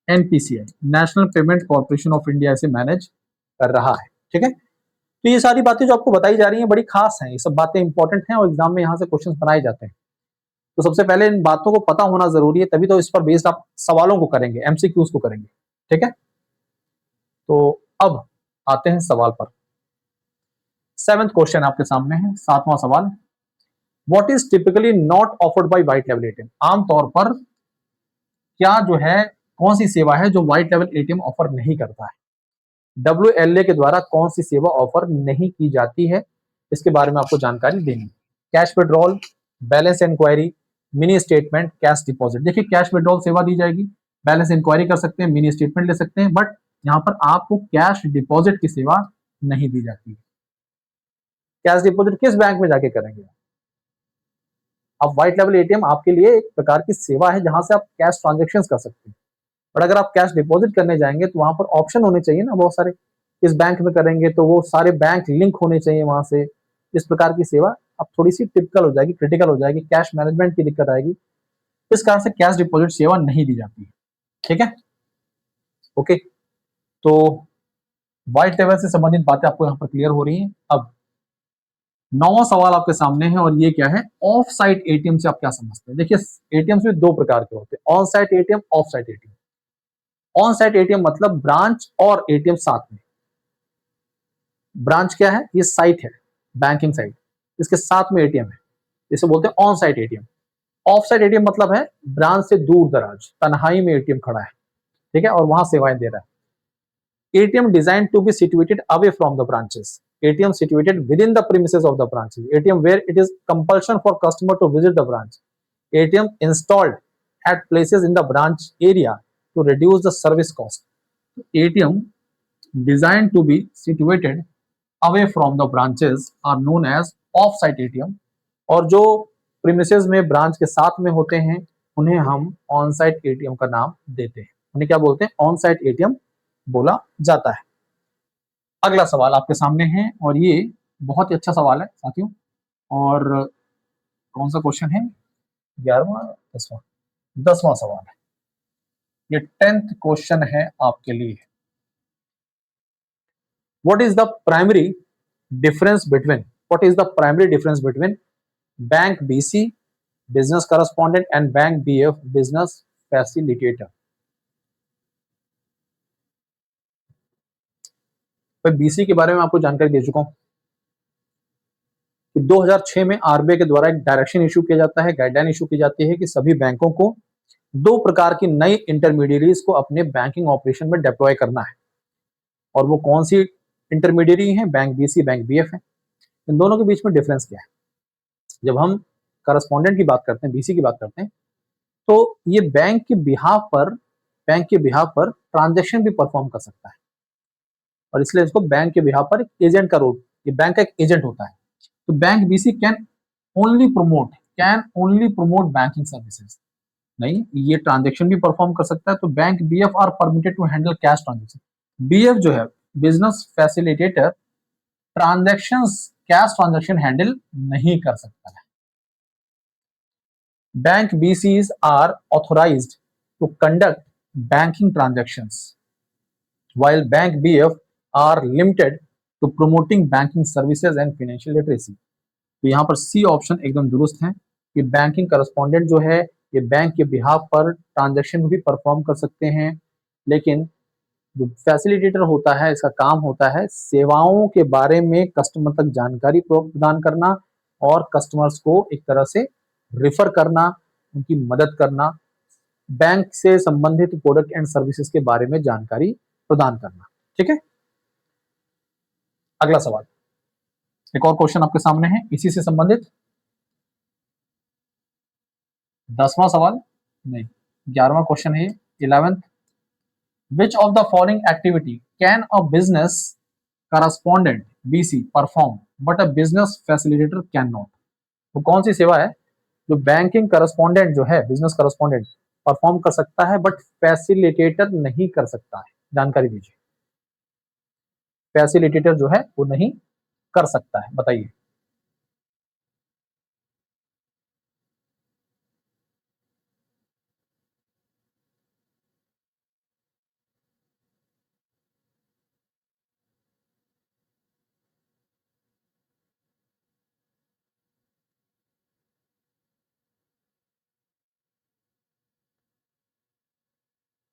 Speaker 1: NPCI, national payment corporation of India इसे मैनेज कर रहा है। ठीक है, तो ये सारी बातें जो आपको बताई जा रही हैं बड़ी खास हैं। ये सब बातें इंपॉर्टेंट हैं और एग्जाम में यहाँ से क्वेश्चन बनाए जाते हैं। तो सबसे पहले इन बातों को पता होना जरूरी है, तभी तो इस पर बेस्ड आप सवालों को करेंगे, एमसीक्यूज को करेंगे। ठीक है, तो अब आते हैं सवाल पर। 7th क्वेश्चन आपके सामने है, 7वां सवाल। What is typically not offered by white लेवल एटीएम? आमतौर पर क्या जो है, कौन सी सेवा है जो व्हाइट लेवल एटीएम ऑफर नहीं करता है? WLA के द्वारा कौन सी सेवा ऑफर नहीं की जाती है, इसके बारे में आपको जानकारी देनी है। Cash withdrawal, balance enquiry, mini statement, cash deposit. देखिए कैश विड्रॉल सेवा दी जाएगी, बैलेंस इंक्वायरी कर सकते हैं, मिनी स्टेटमेंट ले सकते हैं, बट यहाँ पर आपको कैश डिपॉजिट की सेवा नहीं दी जाती है। कैश डिपॉजिट किस बैंक में जाके करेंगे? अब व्हाइट लेवल एटीएम आपके लिए एक प्रकार की सेवा है जहां से आप कैश ट्रांजेक्शन कर सकते हैं, और अगर आप कैश डिपॉजिट करने जाएंगे तो वहां पर ऑप्शन होने चाहिए ना बहुत सारे। इस बैंक में करेंगे तो वो सारे बैंक लिंक होने चाहिए वहां से। इस प्रकार की सेवा अब थोड़ी सी टिपिकल हो जाएगी, क्रिटिकल हो जाएगी, कैश मैनेजमेंट की दिक्कत आएगी। इस कारण से कैश डिपॉजिट सेवा नहीं दी जाती है। ठीक है, ओके, तो व्हाइट लेवल से संबंधित बातें आपको यहाँ पर क्लियर हो रही हैं। अब 9वां सवाल आपके सामने है और ये क्या है? ऑफ साइट एटीएम से आप क्या समझते हैं? देखिए एटीएम में दो प्रकार के होते हैं, on site ATM, of site ATM. On site ATM मतलब ब्रांच और एटीएम साथ में। ब्रांच क्या है? ये साइट है, बैंकिंग साइट, इसके साथ में एटीएम है, इसे बोलते हैं on site ATM. Of site ATM मतलब है ब्रांच से दूर दराज, तन्हाई में एटीएम खड़ा है, ठीक है, और वहां सेवाएं दे रहा है। ATM designed to be situated away from the branches. ATM situated within the premises of the branches. ATM where it is compulsion for customer to visit the branch. ATM installed at places in the branch area to reduce the service cost. ATM designed to be situated away from the branches are known as off-site ATM. और जो premises में branch के साथ में होते हैं उन्हें हम ऑन साइट एटीएम का नाम देते हैं। उन्हें क्या बोलते हैं? ऑन साइट एटीएम बोला जाता है। अगला सवाल आपके सामने है और ये बहुत ही अच्छा सवाल है साथियों। और कौन सा क्वेश्चन है? 11वां, 10वां, 10वां सवाल है। ये 10th क्वेश्चन है आपके लिए। What is the primary difference between, what is the primary difference between bank BC business correspondent and bank BF business facilitator? BC के बारे में आपको जानकारी दे चुका हूं, कि 2006 में आरबीआई के द्वारा एक डायरेक्शन इशू किया जाता है, गाइडलाइन इशू की जाती है कि सभी बैंकों को 2 प्रकार की नई इंटरमीडियरीज को अपने बैंकिंग ऑपरेशन में डिप्लॉय करना है। और वो कौन सी इंटरमीडियरी है? बैंक बीसी, बैंक बीएफ है। इन दोनों के बीच में डिफरेंस क्या है? जब हम करस्पॉन्डेंट की बात करते हैं, बीसी की बात करते हैं, तो ये बैंक के बिहाफ पर ट्रांजैक्शन भी परफॉर्म कर सकता है, और इसलिए इसको बैंक के बिहाफ पर एक एजेंट का रोल, ये बैंक का एक एजेंट होता है। तो bank BC can only promote banking services, नहीं, ये ट्रांजैक्शन भी परफॉर्म कर सकता है। तो bank BF are permitted to handle cash transaction. BF जो है, business facilitator, transactions, cash transaction handle नहीं कर सकता है। Bank BCs are authorized to conduct banking transactions, while Bank BF are limited to promoting banking services and financial literacy. तो यहाँ पर C option एकदम दुरुस्त है कि बैंकिंग करस्पॉन्डेंट जो है ये बैंक के बिहाफ पर ट्रांजैक्शन भी परफॉर्म कर सकते हैं, लेकिन जो फैसिलिटेटर होता है इसका काम होता है सेवाओं के बारे में कस्टमर तक जानकारी प्रदान करना और कस्टमर्स को एक तरह से रिफर करना, उनकी मदद करना, बैंक से संबंधित प्रोडक्ट एंड सर्विसेज के बारे में जानकारी प्रदान करना। ठीक है, अगला सवाल, एक और क्वेश्चन आपके सामने है इसी से संबंधित। 10वां सवाल नहीं, 11वां क्वेश्चन है, 11th। Which of the following activity can a business correspondent BC perform but a business facilitator cannot? वो कौन सी सेवा है जो बैंकिंग करस्पॉन्डेंट जो है, बिजनेस करस्पॉन्डेंट परफॉर्म कर सकता है बट फैसिलिटेटर नहीं कर सकता है? जानकारी दीजिए। फैसिलिटेटर जो है वो नहीं कर सकता है, बताइए।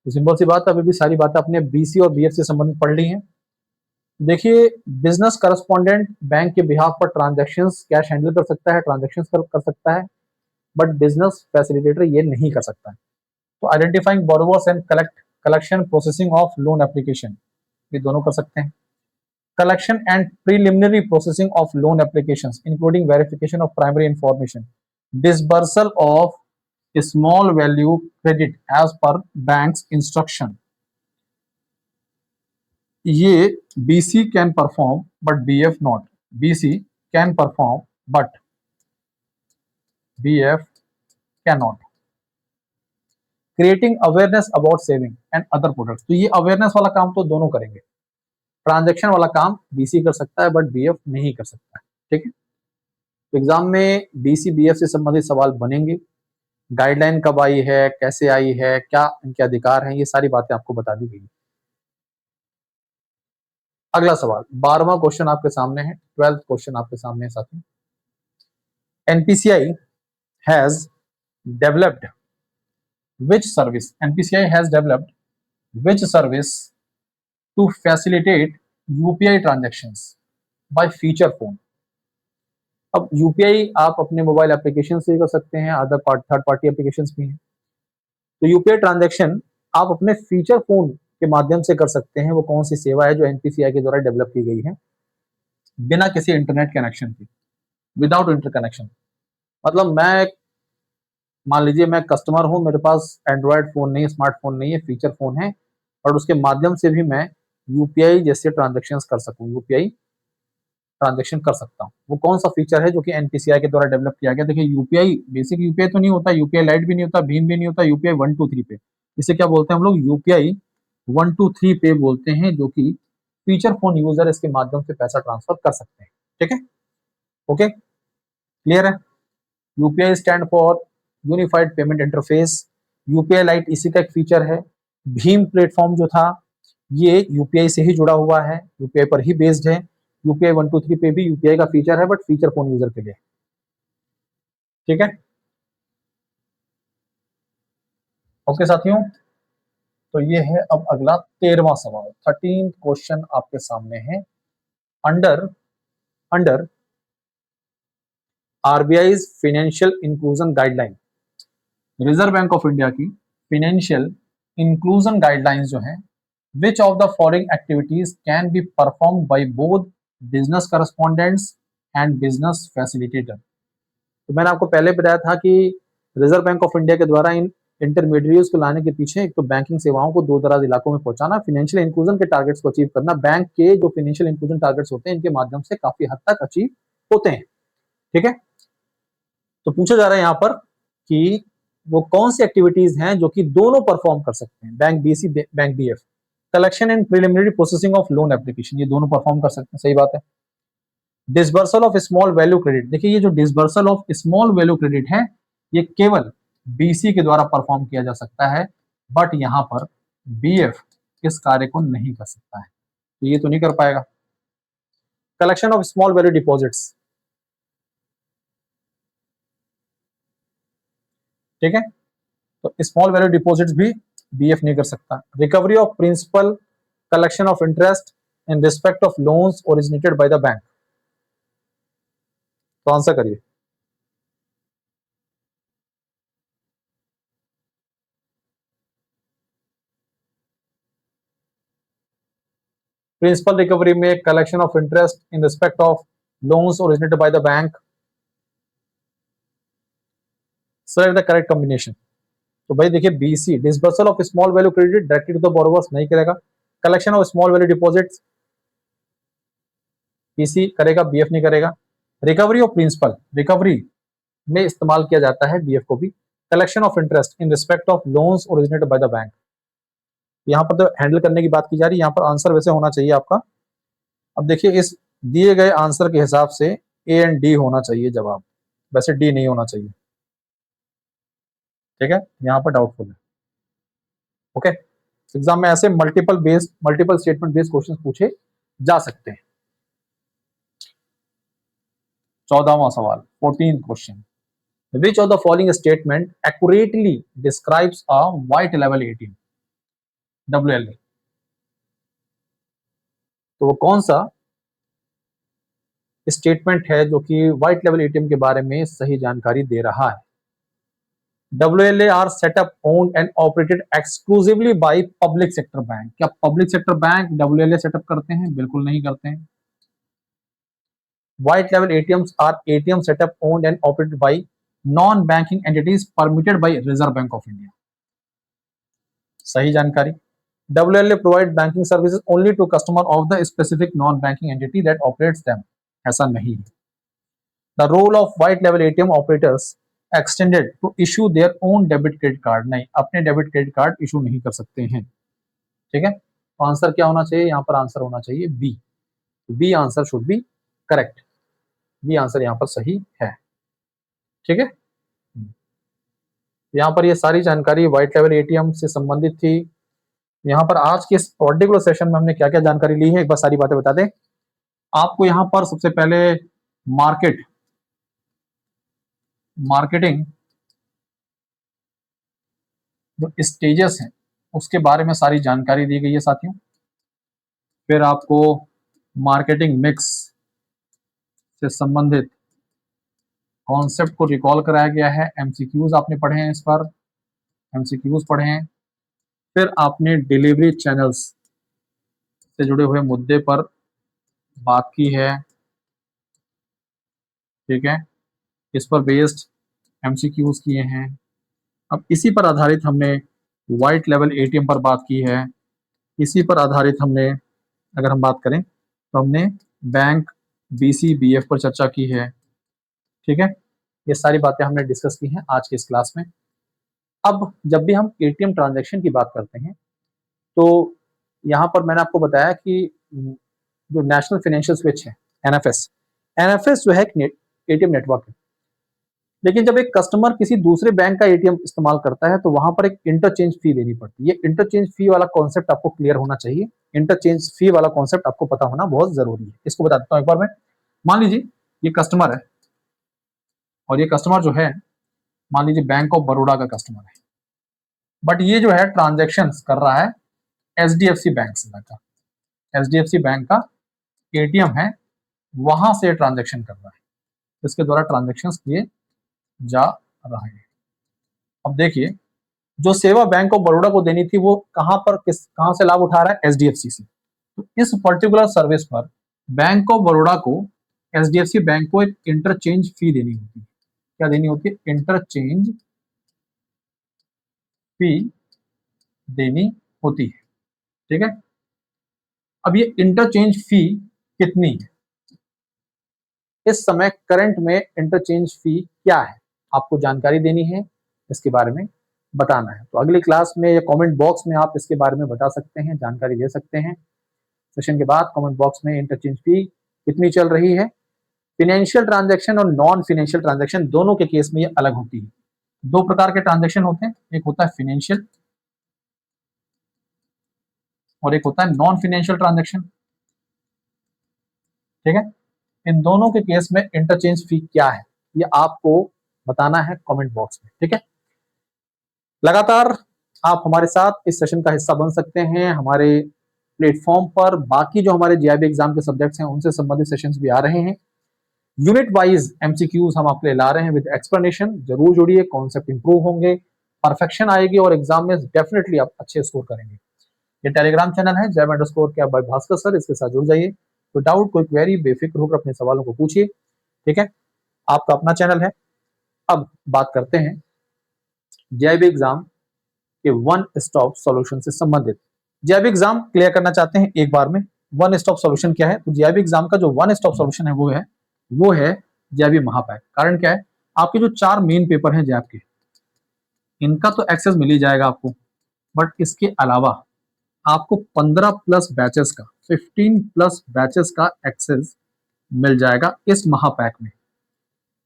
Speaker 1: तो सिंपल सी बात है, अभी भी सारी बातें अपने बीसी और बीएफ से संबंधित पढ़ ली हैं। देखिए, बिजनेस करस्पॉन्डेंट बैंक के बिहाफ पर ट्रांजैक्शंस कैश हैंडल कर सकता है, ट्रांजैक्शंस कर सकता है, बट बिजनेस फैसिलिटेटर ये नहीं कर सकता है। तो identifying borrowers and collection processing of loan application, ये दोनों कर सकते हैं। Collection and preliminary processing of loan applications including verification of primary information, disbursal of small value credit as per banks instruction, ये BC can perform but BF not. BC can perform but BF can not. Creating awareness about saving and other products, तो ये awareness वाला काम तो दोनों करेंगे। Transaction वाला काम बीसी कर सकता है बट बीएफ नहीं कर सकता है। ठीक है, तो एग्जाम में बीसी बीएफ से संबंधित सवाल बनेंगे। गाइडलाइन कब आई है, कैसे आई है, क्या इनके अधिकार हैं, ये सारी बातें आपको बता दी गई। अगला सवाल, 12वां क्वेश्चन आपके सामने है, 12th क्वेश्चन आपके सामने है साथी। NPCI has developed which service, NPCI has developed which service to facilitate UPI transactions by feature phone? अब यूपीआई आप अपने मोबाइल एप्लीकेशन से कर सकते हैं, थर्ड पार्टी एप्लीकेशन भी हैं। तो यूपीआई ट्रांजैक्शन आप अपने फीचर फोन के माध्यम से कर सकते हैं। वो कौन सी सेवा है जो एनपीसीआई के द्वारा डेवलप की गई है बिना किसी इंटरनेट कनेक्शन के, विदाउट इंटरकनेक्शन? मतलब मैं, मान लीजिए मैं कस्टमर हूं, मेरे पास एंड्रॉयड फोन नहीं है, स्मार्टफोन नहीं है, फीचर फोन है, और उसके माध्यम से भी मैं यूपीआई जैसे ट्रांजेक्शन कर सकूं, यूपीआई ट्रांजेक्शन कर सकता हूं। वो कौन सा फीचर है जो कि एनपीसीआई के द्वारा डेवलप किया गया? देखिए, यूपीआई बेसिक यूपीआई तो नहीं होता, यूपीआई लाइट भी नहीं होता, भीम भी नहीं होता, यूपीआई 123 पे, इसे क्या बोलते हैं हम लोग? यूपीआई 123 पे बोलते हैं, जो कि फीचर फोन यूजर इसके माध्यम से पैसा ट्रांसफर कर सकते हैं। ठीक है, ओके, क्लियर है? UPI stand for unified payment interface. UPI light इसी का एक फीचर है। भीम प्लेटफॉर्म जो था ये यूपीआई से ही जुड़ा हुआ है, यूपीआई पर ही बेस्ड है। यूपीआई 123 पे भी यूपीआई का फीचर है, बट फीचर फोन यूजर के लिए। ठीक है, ओके साथियों, तो ये है अब अगला 13वां सवाल, 13th क्वेश्चन आपके सामने है। Under under RBI financial inclusion guideline, reserve Bank of India की फाइनेंशियल इंक्लूजन गाइडलाइंस जो है, which of the following activities can be perform by both business correspondents and business facilitator. तो मैंने आपको पहले बताया था कि रिजर्व बैंक ऑफ इंडिया के द्वारा इन इंटरमीडिएट्स को लाने के पीछे एक तो बैंकिंग सेवाओं को दूर दराज इलाकों में पहुंचाना, फाइनेंशियल इंक्लूजन के टारगेट्स को अचीव करना। बैंक के जो फाइनेंशियल इंक्लूजन टारगेट्स होते हैं इनके माध्यम से काफी हद तक अचीव होते हैं। ठीक है, तो पूछा जा रहा है यहाँ पर कि वो कौन सी एक्टिविटीज हैं जो कि दोनों परफॉर्म कर सकते हैं, bank BC bank BF. Collection and preliminary processing of loan application, ये दोनों परफॉर्म कर सकते हैं, सही बात है। Disbursal of small value credit, देखिए ये जो disbursal of small value credit है ये केवल बीसी के द्वारा परफॉर्म किया जा सकता है, बट यहां पर बीएफ इस कार्य को नहीं कर सकता है, तो ये तो नहीं कर पाएगा। Collection of small value deposits, ठीक है, तो स्मॉल वैल्यू डिपॉजिट्स भी बीएफ नहीं कर सकता। Recovery of principal, collection of interest in respect of loans originated by the bank, तो आंसर करिए। प्रिंसिपल रिकवरी में collection of interest in respect of loans originated by the bank, select the correct combination. तो भाई देखिए BC disbursal of small value credit directly to the borrowers नहीं करेगा। Collection of small value deposits PC करेगा, BF नहीं करेगा। Recovery of principal, recovery में इस्तेमाल किया जाता है बीएफ को भी। Collection of interest in respect of loans originated by the bank, यहाँ पर तो हैंडल करने की बात की जा रही है, यहाँ पर आंसर वैसे होना चाहिए आपका। अब देखिए इस दिए गए आंसर के हिसाब से ए एंड डी होना चाहिए जवाब, वैसे डी नहीं होना चाहिए। ठीक है, यहाँ पर डाउटफुल है। ओके, एग्जाम में ऐसे मल्टीपल स्टेटमेंट बेस्ड क्वेश्चन पूछे जा सकते हैं। 14वां सवाल, 14th question, which of the following statement accurately describes a white level ATM WLA, तो वो कौन सा स्टेटमेंट है जो कि व्हाइट लेवल एटीएम के बारे में सही जानकारी दे रहा है। WLA are setup owned and operated exclusively by public sector bank, क्या public sector bank WLA setup करते हैं? बिल्कुल नहीं करते हैं। व्हाइट लेवल ATMs are ATM setup owned and operated by non banking entities permitted by Reserve Bank of India, सही जानकारी। WLA provide banking services only to customer of the specific non banking entity that operates them, ऐसा नहीं है। The role of white लेवल ATM operators extended to issue their own debit credit card, नहीं, अपने debit credit card issue नहीं कर सकते हैं। ठीक है, तो आंसर क्या होना चाहिए? यहाँ पर आंसर होना चाहिए B, B answer should be correct, B answer यहाँ पर सही है। ठीक है, यहाँ पर ये सारी जानकारी व्हाइट लेवल एटीएम से संबंधित थी। यहाँ पर आज के इस पर्टिकुलर सेशन में हमने क्या क्या जानकारी ली है एक बार सारी बातें बता दें आपको। यहाँ पर सबसे पहले मार्केटिंग जो स्टेजेस हैं उसके बारे में सारी जानकारी दी गई है साथियों। फिर आपको मार्केटिंग मिक्स से संबंधित कॉन्सेप्ट को रिकॉल कराया गया है। एमसीक्यूज आपने पढ़े हैं, इस पर एमसीक्यूज पढ़े हैं। फिर आपने डिलीवरी चैनल्स से जुड़े हुए मुद्दे पर बात की है। ठीक है, इस पर बेस्ड एमसीक्यूज किए हैं। अब इसी पर आधारित हमने व्हाइट लेवल एटीएम पर बात की है। इसी पर आधारित हमने अगर हम बात करें तो हमने बैंक बीसी बीएफ पर चर्चा की है। ठीक है, ये सारी बातें हमने डिस्कस की हैं आज के इस क्लास में। अब जब भी हम एटीएम ट्रांजैक्शन की बात करते हैं तो यहाँ पर मैंने आपको बताया कि जो नेशनल फाइनेंशियल स्विच है एनएफएस जो है एटीएम नेटवर्क है। लेकिन जब एक कस्टमर किसी दूसरे बैंक का एटीएम इस्तेमाल करता है तो वहां पर एक इंटरचेंज फी देनी पड़ती है। ये इंटरचेंज फी वाला कॉन्सेप्ट आपको क्लियर होना चाहिए। इंटरचेंज फी वाला कॉन्सेप्ट आपको पता होना बहुत जरूरी है। इसको बता देता हूं एक बार मैं। मान लीजिए ये कस्टमर है और ये कस्टमर जो है मान लीजिए बैंक ऑफ बड़ौदा का कस्टमर है, बट ये जो है ट्रांजेक्शन कर रहा है एचडीएफसी बैंक से का। एचडीएफसी बैंक का एटीएम है, वहां से ट्रांजेक्शन कर रहा है। इसके द्वारा ट्रांजेक्शन्स किए जा रहे हैं। अब देखिए, जो सेवा बैंक ऑफ बड़ौदा को देनी थी वो कहां से लाभ उठा रहा है? एचडीएफसी से। तो इस पर्टिकुलर सर्विस पर बैंक ऑफ बड़ौदा को एचडीएफसी बैंक को एक इंटरचेंज फी देनी होती है। क्या देनी होती है? इंटरचेंज फी देनी होती है। ठीक है, अब ये इंटरचेंज फी कितनी है? इस समय करंट में इंटरचेंज फी क्या है, आपको जानकारी देनी है, इसके बारे में बताना है। तो अगली क्लास में या कमेंट बॉक्स में आप इसके बारे में बता सकते हैं, जानकारी दे सकते हैं। सेशन के बाद कमेंट बॉक्स में इंटरचेंज फी कितनी चल रही है। फिनेंशियल ट्रांजैक्शन और नॉन फिनेंशियल ट्रांजैक्शन दोनों के केस में ये अलग होती है। दो प्रकार के ट्रांजैक्शन होते हैं, एक होता है फिनेंशियल और एक होता है नॉन फिनेंशियल ट्रांजैक्शन। ठीक है, इन दोनों के केस में इंटरचेंज फी क्या है ये आपको बताना है कमेंट बॉक्स में। ठीक है, लगातार आप हमारे साथ इस सेशन का हिस्सा बन सकते हैं। हमारे प्लेटफॉर्म पर बाकी जो हमारे जीआईबी एग्जाम के सब्जेक्ट्स हैं उनसे संबंधित सेशंस भी आ रहे हैं। यूनिट वाइज एमसीक्यूज हम आपके लिए ला रहे हैं विद एक्सप्लेनेशन। जरूर जुड़िए, कॉन्सेप्ट इंप्रूव होंगे, परफेक्शन आएगी और एग्जाम में डेफिनेटली आप अच्छे स्कोर करेंगे। ये टेलीग्राम चैनल है जय_क्या बाय भास्कर सर, इसके साथ जुड़ जाइए। कोई डाउट, कोई क्वेरी, बेफिक्र होकर अपने सवालों को पूछिए। ठीक है, आपका अपना चैनल है। अब बात करते हैं जीआईबी एग्जाम के वन स्टॉप सॉल्यूशन से संबंधित। जीआईबी एग्जाम क्लियर करना चाहते हैं एक बार में, वन स्टॉप सॉल्यूशन क्या है? तो जीआईबी एग्जाम का जो वन स्टॉप सॉल्यूशन है वो है जीआईबी महापैक। कारण क्या है? आपके जो 4 मेन पेपर हैं जैब के, इनका तो एक्सेस मिल ही जाएगा आपको, बट इसके अलावा आपको 15 प्लस बैचेस का, 15 प्लस बैचेस का एक्सेस मिल जाएगा इस महापैक में।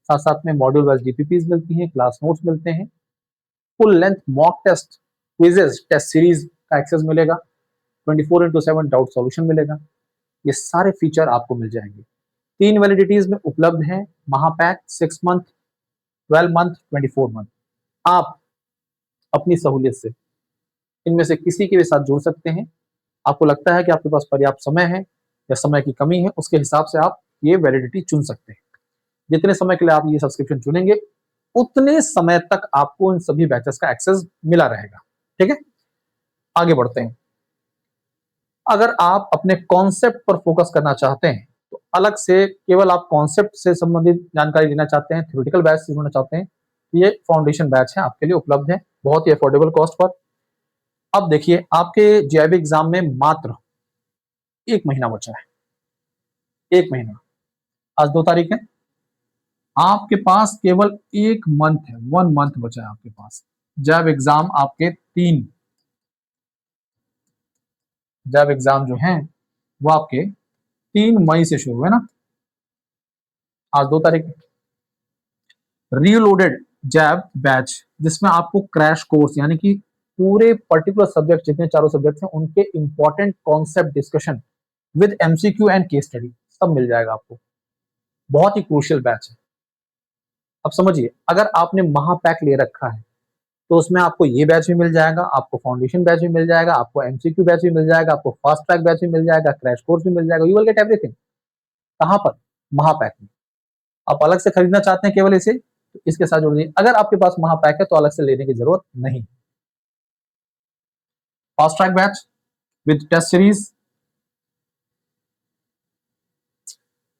Speaker 1: साथ साथ में मॉड्यूल वाइज डीपीपीज मिलती हैं, क्लास नोट्स मिलते हैं, full length mock test, quizzes, test series का एक्सेस मिलेगा, 24/7 डाउट सॉल्यूशन मिलेगा। ये सारे फीचर आपको मिल जाएंगे। 3 वैलिडिटीज में उपलब्ध है महापैक, 6 मंथ, 12 मंथ, 24 मंथ। आप अपनी सहूलियत से इनमें से किसी के भी साथ जुड़ सकते हैं। आपको लगता है कि आपके पास पर्याप्त समय है या समय की कमी है, उसके हिसाब से आप ये वैलिडिटी चुन सकते हैं। जितने समय के लिए आप ये सब्सक्रिप्शन चुनेंगे उतने समय तक आपको इन सभी बैचेस का एक्सेस मिला रहेगा। ठीक है, आगे बढ़ते हैं। अगर आप अपने कॉन्सेप्ट पर फोकस करना चाहते हैं तो अलग से, केवल आप कॉन्सेप्ट से संबंधित जानकारी लेना चाहते हैं, थ्योरेटिकल बैच से जुड़ना चाहते हैं, तो ये फाउंडेशन बैच है आपके लिए उपलब्ध है, बहुत ही अफोर्डेबल कॉस्ट पर। अब देखिए, आपके जीआईबी एग्जाम में मात्र 1 महीना बचा है। 1 महीना, आज 2 तारीख है, आपके पास केवल 1 मंथ है, 1 मंथ बचा है आपके पास। जब एग्जाम आपके 3 जब एग्जाम जो हैं वो आपके 3 मई से शुरू है ना, आज 2 तारीख है। रीलोडेड जैब बैच, जिसमें आपको क्रैश कोर्स यानी कि पूरे पर्टिकुलर सब्जेक्ट, जितने चारों सब्जेक्ट हैं उनके important concept discussion with MCQ and case study सब मिल जाएगा आपको। बहुत ही क्रूशियल बैच है। अब समझिए, अगर आपने महापैक ले रखा है तो उसमें आपको ये बैच भी मिल जाएगा, आपको फाउंडेशन बैच भी मिल जाएगा, आपको एमसीक्यू बैच भी मिल जाएगा, आपको फास्ट ट्रैक बैच भी मिल जाएगा, क्रैश कोर्स भी मिल जाएगा। You will get everything. कहां पर? महापैक में। आप अलग से खरीदना चाहते हैं केवल इसे, तो इसके साथ जुड़ जाइए। अगर आपके पास महापैक है तो अलग से लेने की जरूरत नहीं। Fast track batch with test series.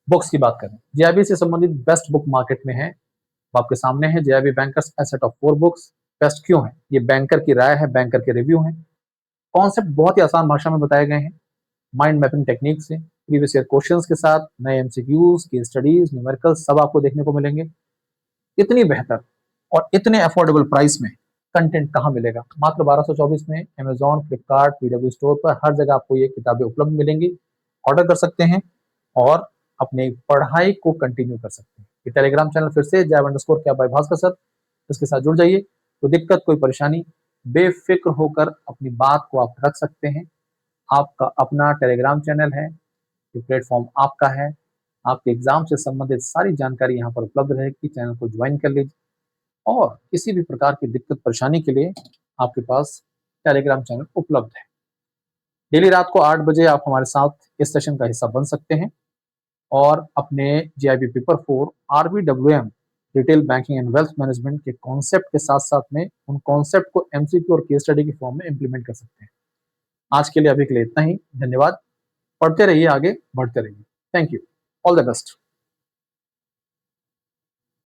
Speaker 1: Books की बात करें, जीआईबी से संबंधित बेस्ट बुक मार्केट में है, वो आपके सामने है। GIB bankers A set of 4 books. Best क्यों है? ये बैंकर की राय है, बैंकर के रिव्यू है। कॉन्सेप्ट बहुत ही आसान भाषा में बताए गए हैं, माइंड मैपिंग टेक्निक से, प्रीवियस ईयर क्वेश्चंस के साथ, नए एमसीक्यूज, केस स्टडीज, न्यूमेरिकल्स सब आपको देखने को मिलेंगे। इतनी बेहतर और इतने अफोर्डेबल प्राइस में कंटेंट कहां मिलेगा? मात्र 1224 में अमेजॉन, फ्लिपकार्ट, पीडब्ल्यू स्टोर पर हर जगह आपको ये किताबें उपलब्ध मिलेंगी। ऑर्डर कर सकते हैं और अपनी पढ़ाई को कंटिन्यू कर सकते हैं। ये टेलीग्राम चैनल फिर से जय_क्या बाय भास्कर सर, इसके साथ जुड़ जाइए। कोई दिक्कत, कोई परेशानी, बेफिक्र होकर अपनी बात को आप रख सकते हैं। आपका अपना टेलीग्राम चैनल है, ये प्लेटफॉर्म आपका है। आपके एग्जाम से संबंधित सारी जानकारी यहाँ पर उपलब्ध रहेगी। चैनल को ज्वाइन कर लीजिए और किसी भी प्रकार की दिक्कत परेशानी के लिए आपके पास टेलीग्राम चैनल उपलब्ध है। डेली रात को 8 बजे आप हमारे साथ इस सेशन का हिस्सा बन सकते हैं। और अपने JAIIB paper 4 RBWM retail banking and wealth management के कॉन्सेप्ट के साथ साथ में उन कॉन्सेप्ट को एमसीक्यू और केस स्टडी की फॉर्म में इंप्लीमेंट कर सकते हैं। आज के लिए अभी के लिए इतना ही। धन्यवाद। पढ़ते रहिए, आगे बढ़ते रहिए। Thank you. All the best.